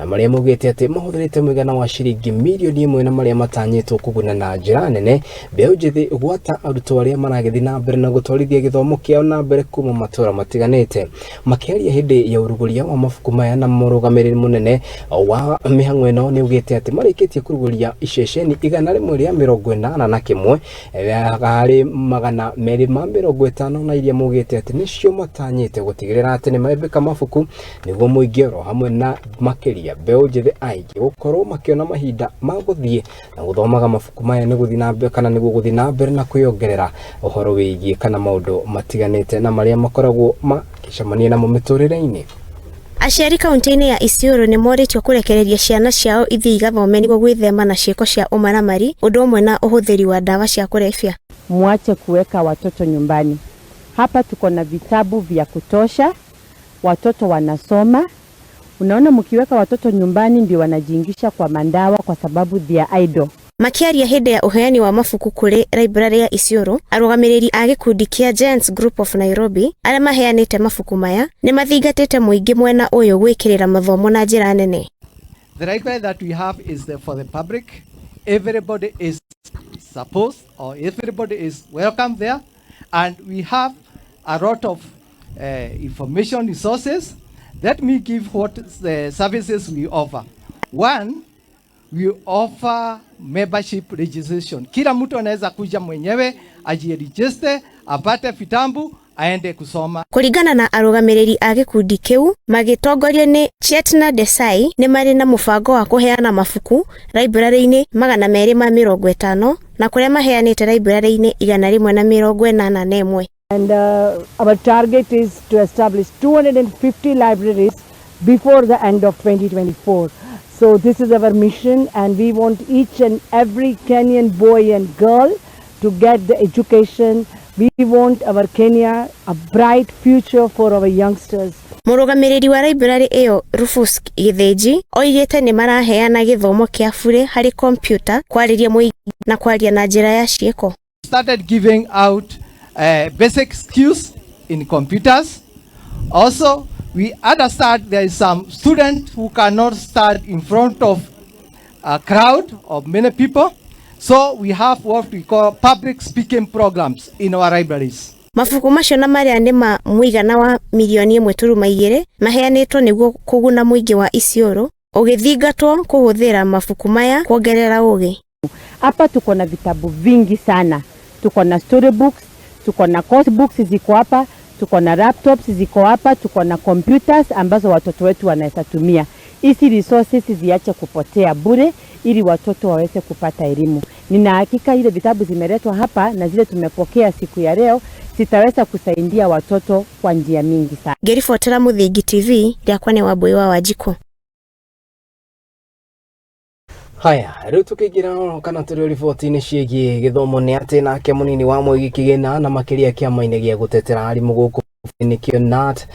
na maria mugite ati mahuthirite muigana wa ciringi mirioni imwe na maria matanyitwo kuguna na njira nene mbeu njithi gwata arutwo aria maragethi na mbere na gutwarithia githomo kiao na mbere kuma matura matiganite makiaria hindi ya uruguria wa mabuku maya na murugamiriri munene wa mihang'o ino ni ugite ati marikitie kuruguria iceceni 180 na kimwe hari magana meri ma 50 na iria mugite ati nicio matanyite gutigirira ati ni mebeka mabuku niguo muigero hamwe na makiria mbeu njithi aigi gukorwo makiona mahinda ma guthie na guthomaga mabuku maya ni guthi na mbere kana niguo guthi na mbere na kwiongerera uhoro wigie kana maundu matiganite na maria makoragwo makicamania na miturire-ini. Aciari kauntiini ya Isiolo ni moritwo kurekereria ciana ciao ithii gathome niguo gwithema na ciiko cia umaramari undu umwe na uhuthiri wa dawa cia kulevya. Mwache kuweka watoto nyumbani. Hapa tuko na vitabu vya kutosha, watoto wanasoma. Unaona, mkiweka watoto nyumbani ndio wanajiingisha kwa mandawa kwa sababu they are idle. Makiaria hindi ya uheani wa mabuku kuri riburari ya Isiolo, arugamiriri a Gikundi kia Giants Group of Nairobi aria maheanite mabuku maya ni mathingatite muingi mwena uyu gwikirira mathomo na njira nene. The library that we have is for the public. Everybody is supposed or everybody is welcome there, and we have a lot of information resources. Let me give what the services we offer. One, we offer membership registration. Kila mtu anaweza kuja mwenyewe ajiregister, apate vitambu aende kusoma. Kuringana na arugamiriri a Gikundi kiu magitongorio ni Chetna Desai ni mari na mubango wa kuheana mabuku riburariini 250 na kuria maheanite riburariini 181. And our target is to establish 250 libraries before the end of 2024. So this is our mission, and we want each and every Kenyan boy and girl to get the education. We want our Kenya a bright future for our youngsters. Murugamiriri wa library iyo Rufus Githinji oigite ni maraheana githomo kia bure hari computer kwariria muigi na kwaria na njira ya ciiko. Started giving out basic skills in computers. Also, we understand there is some students who cannot stand in front of a crowd of many people. So we have what we call public speaking programs in our libraries. Mabuku macio na maria ni ma muigana wa mirioni 1.2 maheanitwo niguo kuguna muingi wa Isiolo ugithingatwo kuhuthira mabuku maya kuongerera ugi. Hapa tuko na vitabu vingi sana. Tuko na storybooks, tuko na course books ziko hapa, tuko na laptops ziko hapa, tuko na computers ambazo watoto wetu wanaweza tumia. Hizi resources ziache kupotea bure ili watoto waweze kupata elimu. Nina hakika ile vitabu zimeletwa hapa na zile tumepokea siku ya leo zitaweza kusaidia watoto kwa njia mingi sana. Ngiri Muthingi TV yakwa ni Wabui wa Wajiko. Haya, riu tukigira kana turi riboti-ini ciigie githomo ni ati nake munini wa mwigi kigina na makiria kiama-ini gia gutetera arimu guku nikio NAT